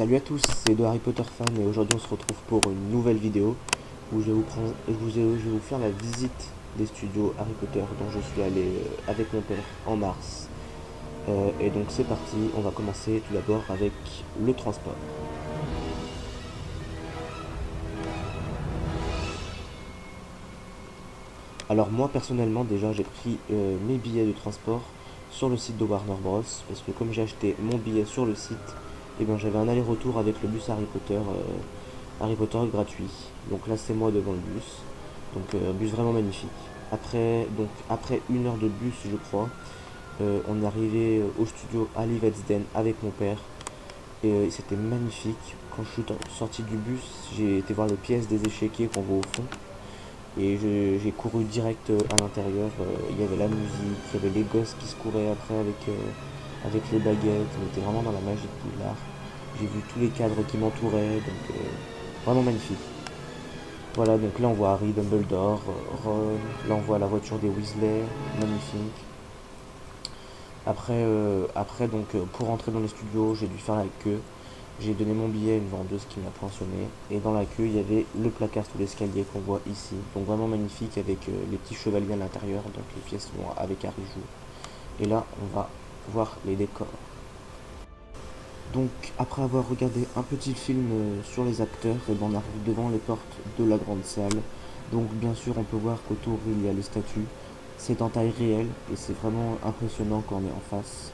Salut à tous, c'est de Harry Potter Fan et aujourd'hui on se retrouve pour une nouvelle vidéo où je vais vous faire la visite des studios Harry Potter dont je suis allé avec mon père en mars. Et donc c'est parti, on va commencer tout d'abord avec le transport. Alors moi personnellement déjà j'ai pris mes billets de transport sur le site de Warner Bros. Parce que comme j'ai acheté mon billet sur le site, et bien j'avais un aller-retour avec le bus Harry Potter gratuit. Donc là c'est moi devant le bus. Donc un bus vraiment magnifique. Après 1 heure de bus je crois, on est arrivé au studio Ali Vetsden avec mon père. Et c'était magnifique. Quand je suis sorti du bus, j'ai été voir les pièces des échiquiers qu'on voit au fond. Et j'ai couru direct à l'intérieur. Il y avait la musique, il y avait les gosses qui se couraient après avec les baguettes. On était vraiment dans la magie de Poudlard. J'ai vu tous les cadres qui m'entouraient, donc vraiment magnifique. Voilà, donc là on voit Harry, Dumbledore, Ron. Là on voit la voiture des Weasley, magnifique. Après donc pour entrer dans les studios, j'ai dû faire la queue. J'ai donné mon billet à une vendeuse qui m'a poinçonné. Et dans la queue, il y avait le placard sous l'escalier qu'on voit ici. Donc vraiment magnifique avec les petits chevaliers à l'intérieur. Donc les pièces vont avec Harry joue. Et là, on va voir les décors. Donc après avoir regardé un petit film sur les acteurs, et ben, on arrive devant les portes de la grande salle. Donc bien sûr, on peut voir qu'autour il y a les statues. C'est en taille réelle et c'est vraiment impressionnant quand on est en face.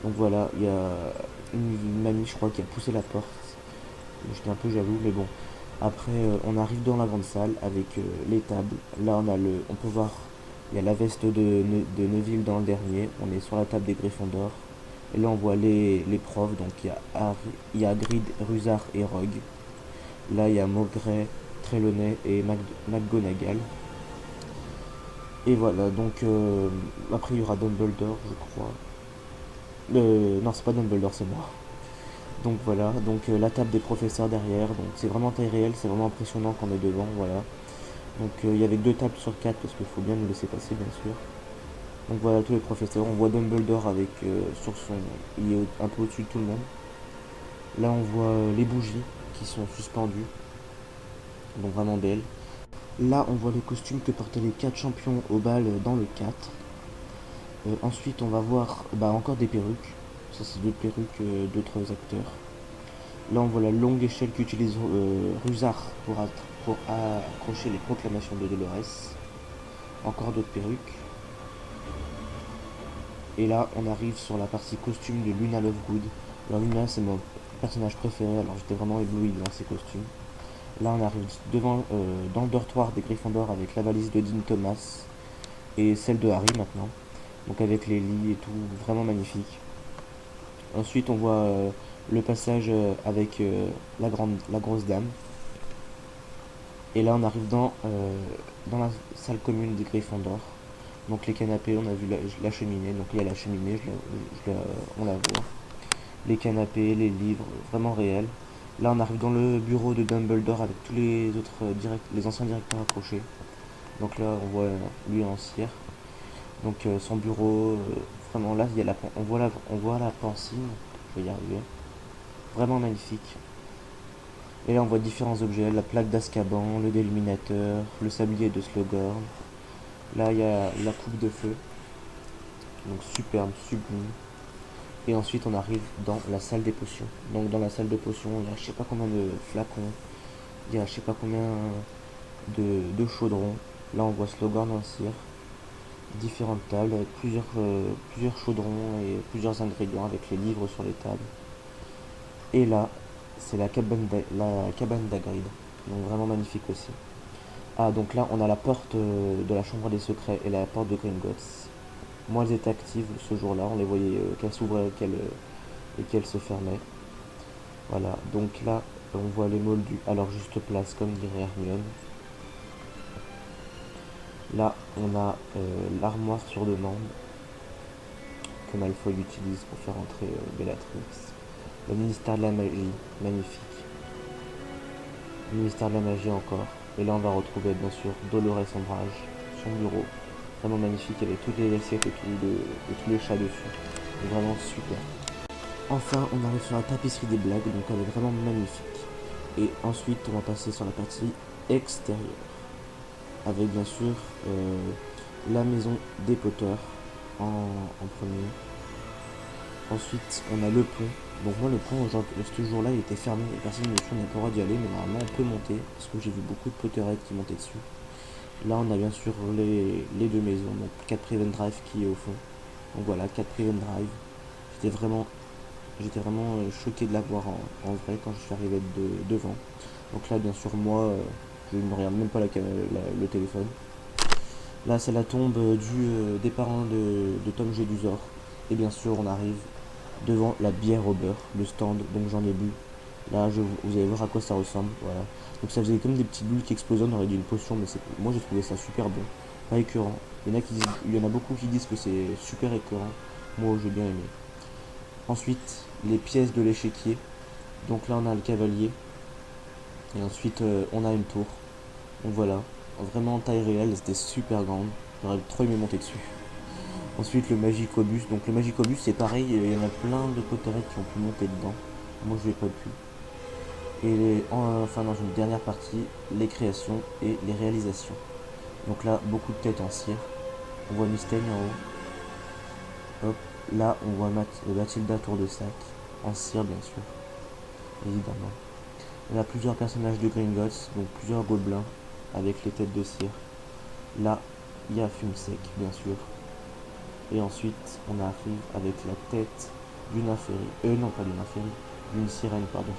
Donc voilà, il y a une mamie, je crois, qui a poussé la porte. J'étais un peu jaloux, mais bon. Après, on arrive dans la grande salle avec les tables. Là, on peut voir, il y a la veste de Neville dans le dernier. On est sur la table des Gryffondor. Et là, on voit les profs. Donc, il y a Hagrid, Rusard et Rogue. Là, il y a Maugrey, Trelawney et McGonagall. Et voilà, donc après, il y aura Dumbledore, je crois. Non, c'est pas Dumbledore, c'est moi. Donc voilà, donc la table des professeurs derrière, donc c'est vraiment taille réelle, c'est vraiment impressionnant quand on est devant, voilà. Donc il y avait 2 tables sur 4 parce qu'il faut bien nous laisser passer bien sûr. Donc voilà tous les professeurs, on voit Dumbledore avec sur son, il est un peu au-dessus de tout le monde. Là on voit les bougies qui sont suspendues, donc vraiment belles. Là on voit les costumes que portaient les 4 champions au bal dans le 4. Ensuite on va voir encore des perruques, ça c'est d'autres perruques d'autres acteurs. Là, on voit la longue échelle qu'utilise Rusard pour accrocher les proclamations de Dolores. Encore d'autres perruques. Et là, on arrive sur la partie costume de Luna Lovegood. Alors, Luna, c'est mon personnage préféré, alors j'étais vraiment ébloui devant ses costumes. Là, on arrive dans le dortoir des Gryffondor avec la valise de Dean Thomas et celle de Harry maintenant. Donc, avec les lits et tout, vraiment magnifique. Ensuite, on voit le passage avec la grosse dame. Et là, on arrive dans la salle commune des Gryffondor. Donc les canapés, on a vu la cheminée. Donc il y a la cheminée, on la voit. Les canapés, les livres, vraiment réels. Là, on arrive dans le bureau de Dumbledore avec tous les autres les anciens directeurs accrochés. Donc là, on voit lui en cire. Donc son bureau, vraiment là, on voit la pensine. Je vais y arriver. Vraiment magnifique. Et là on voit différents objets, la plaque d'Azkaban, le déluminateur, le sablier de Slughorn. Là il y a la coupe de feu, donc superbe, sublime. Et ensuite on arrive dans la salle des potions. Donc dans la salle de potions, il y a je sais pas combien de flacons, il y a je sais pas combien de chaudrons. Là on voit Slughorn en cire, différentes tables avec plusieurs chaudrons et plusieurs ingrédients avec les livres sur les tables. Et là, c'est la cabane d'Hagrid, donc vraiment magnifique aussi. Ah, donc là, on a la porte de la chambre des secrets et la porte de Gringotts. Moi, elles étaient actives ce jour-là, on les voyait qu'elles s'ouvraient et qu'elles se fermaient. Voilà, donc là, on voit les moldus à leur juste place, comme dirait Hermione. Là, on a l'armoire sur demande que Malfoy utilise pour faire entrer Bellatrix. Le ministère de la magie, magnifique. Le ministère de la magie encore. Et là on va retrouver bien sûr Dolores Umbridge, son bureau. Vraiment magnifique avec toutes les assiettes et tous les chats dessus. Vraiment super. Enfin, on arrive sur la tapisserie des blagues, donc elle est vraiment magnifique. Et ensuite, on va passer sur la partie extérieure, avec bien sûr la maison des Potter en premier. Ensuite, on a le pont. Donc moi, le pont, ce jour-là, il était fermé et personne ne n'a pas le droit d'y aller, mais normalement, on peut monter, parce que j'ai vu beaucoup de Potterheads qui montaient dessus. Là, on a bien sûr les deux maisons, donc 4 Prevent Drive qui est au fond. Donc voilà, 4 Prevent Drive. J'étais vraiment, choqué de la voir en vrai quand je suis arrivé devant. Donc là, bien sûr, moi, je ne regarde même pas le téléphone. Là, c'est la tombe des parents de Tom Jedusor. Et bien sûr, on arrive devant la bière au beurre, le stand, donc j'en ai bu. Là, vous allez voir à quoi ça ressemble. Voilà. Donc ça faisait comme des petites bulles qui explosaient, on aurait dit une potion, mais moi j'ai trouvé ça super bon. Pas écœurant. Il y en a beaucoup qui disent que c'est super écœurant. Moi, j'ai bien aimé. Ensuite, les pièces de l'échiquier. Donc là, on a le cavalier. Et ensuite, on a une tour. Donc voilà. Vraiment en taille réelle, c'était super grande. J'aurais trop aimé monter dessus. Ensuite, le Magicobus. Donc le Magicobus, c'est pareil, il y en a plein de Potterheads qui ont pu monter dedans. Moi, je l'ai pas pu. Et enfin, dans une dernière partie, les créations et les réalisations. Donc là, beaucoup de têtes en cire. On voit Mystaigne en haut. Hop, là, on voit Mathilda Tour de Sac, en cire, bien sûr, évidemment. On a plusieurs personnages de Gringotts, donc plusieurs gobelins avec les têtes de cire. Là, il y a Fumsec, bien sûr. Et ensuite, on arrive avec la tête d'une inférie. Non, pas d'une inférie, d'une sirène, pardon.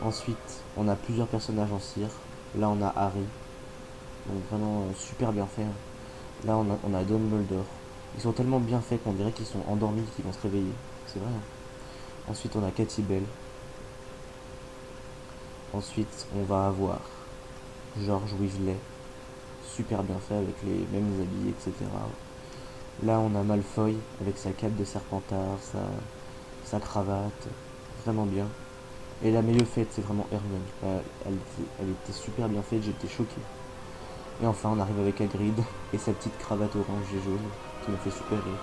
Ensuite, on a plusieurs personnages en cire. Là, on a Harry. Donc vraiment super bien fait. Là, on a Dumbledore. Ils sont tellement bien faits qu'on dirait qu'ils sont endormis, qu'ils vont se réveiller. C'est vrai. Ensuite, on a Katy Bell. Ensuite, on va avoir George Weasley. Super bien fait avec les mêmes habits, etc. Là, on a Malfoy avec sa cape de Serpentard, sa cravate. Vraiment bien. Et la meilleure faite, c'est vraiment Hermione. Elle était super bien faite, j'étais choqué. Et enfin, on arrive avec Hagrid et sa petite cravate orange et jaune qui me fait super rire,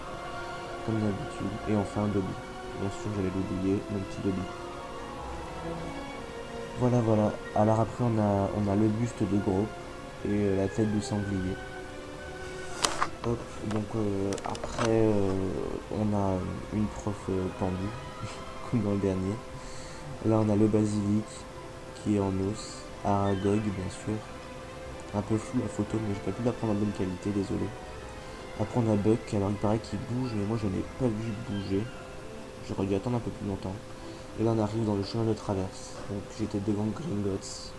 comme d'habitude. Et enfin, Dobby. Bien sûr, j'allais l'oublier, mon petit Dobby. Voilà, voilà. Alors après, on a le buste de Gros et la tête du sanglier. Hop, donc après, on a une prof pendue, comme dans le dernier. Là, on a le basilic qui est en os, Aragog, bien sûr. Un peu flou la photo, mais j'ai pas pu la prendre en bonne qualité, désolé. Après, on a Buck, alors il paraît qu'il bouge, mais moi je n'ai pas vu bouger. J'aurais dû attendre un peu plus longtemps. Et là, on arrive dans le chemin de traverse. Donc, j'étais devant Gringotts.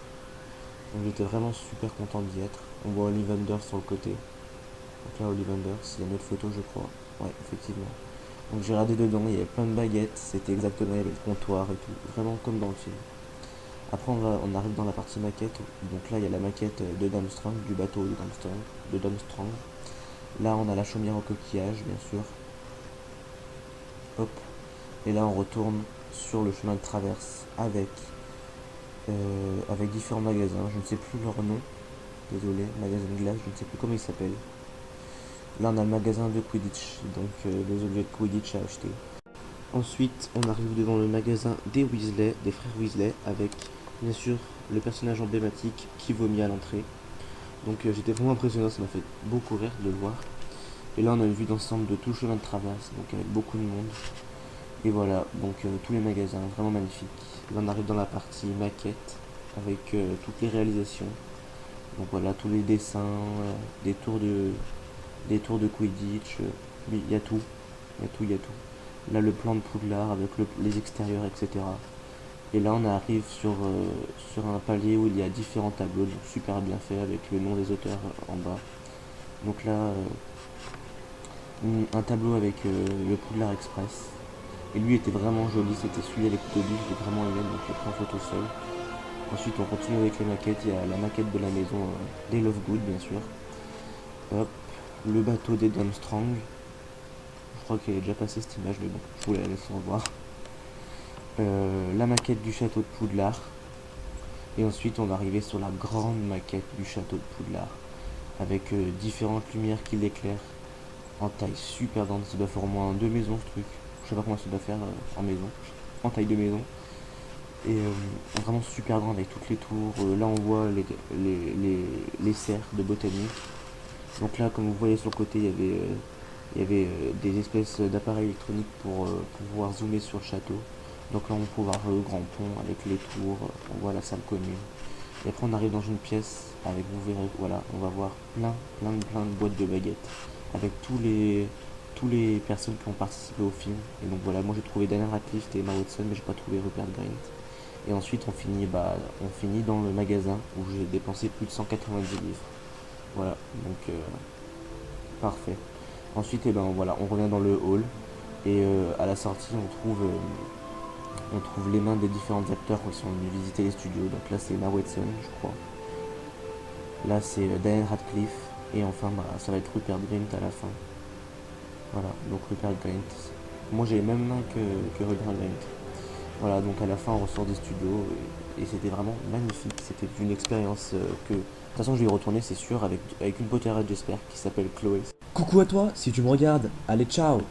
Donc, j'étais vraiment super content d'y être. On voit Ollivander sur le côté. Donc là, Ollivander, c'est une autre photo, je crois. Ouais, effectivement. Donc, j'ai regardé dedans, il y avait plein de baguettes. C'était exactement, il y avait le comptoir et tout. Vraiment comme dans le film. Après, on arrive dans la partie maquette. Donc là, il y a la maquette de Durmstrang, du bateau de Durmstrang. Là, on a la chaumière au coquillage, bien sûr. Hop. Et là, on retourne sur le chemin de traverse avec différents magasins. Je ne sais plus leur nom. Désolé, magasin de glace, je ne sais plus comment il s'appelle. Là, on a le magasin de Quidditch, donc les objets de Quidditch à acheter. Ensuite, on arrive devant le magasin des Weasley, des frères Weasley, avec bien sûr le personnage emblématique qui vomit à l'entrée. Donc j'étais vraiment impressionnant, ça m'a fait beaucoup rire de le voir. Et là, on a une vue d'ensemble de tout le chemin de traverse, donc avec beaucoup de monde. Et voilà, donc tous les magasins, vraiment magnifiques. Là, on arrive dans la partie maquette, avec toutes les réalisations. Donc voilà, tous les dessins, des tours de Quidditch, oui, il y a tout, il y a tout, il y a tout. Là, le plan de Poudlard avec les extérieurs, etc. Et là, on arrive sur un palier où il y a différents tableaux, donc super bien fait, avec le nom des auteurs en bas. Donc là, un tableau avec le Poudlard Express. Et lui était vraiment joli, c'était celui avec Toby, je l'ai vraiment aimé, donc je l'ai pris en photo seul. Ensuite, on continue avec les maquettes, il y a la maquette de la maison des Lovegood, bien sûr. Hop, le bateau des Durmstrang. Je crois qu'elle est déjà passée cette image, mais bon, je vous la laisse revoir. La maquette du château de Poudlard. Et ensuite, on va arriver sur la grande maquette du château de Poudlard, avec différentes lumières qui l'éclairent, en taille super grande, ça doit faire au moins deux maisons ce truc. Je sais pas comment ça doit faire en maison, en taille de maison. Et vraiment super grand avec toutes les tours. Là on voit les serres de botanique. Donc là comme vous voyez sur le côté il y avait des espèces d'appareils électroniques pour pouvoir zoomer sur le château. Donc là on peut voir le grand pont avec les tours, on voit la salle commune. Et après on arrive dans une pièce avec, vous verrez, voilà, on va voir plein de boîtes de baguettes avec tous les personnes qui ont participé au film. Et donc voilà, moi j'ai trouvé Daniel Radcliffe et Emma Watson, mais j'ai pas trouvé Rupert Grint. Et ensuite on finit dans le magasin où j'ai dépensé plus de 190 livres. Voilà, donc parfait. Ensuite, ben, voilà, on revient dans le hall et à la sortie on trouve les mains des différents acteurs qui sont venus visiter les studios. Donc là c'est Emma Watson, je crois. Là c'est Daniel Radcliffe et enfin bah, ça va être Rupert Grint à la fin. Voilà, donc Rupert Grint. Moi j'ai les mêmes mains que Rupert Grint. Voilà, donc à la fin on ressort des studios et c'était vraiment magnifique. C'était une expérience que... De toute façon je vais y retourner c'est sûr avec une potérette j'espère qui s'appelle Chloé. Coucou à toi, si tu me regardes, allez ciao!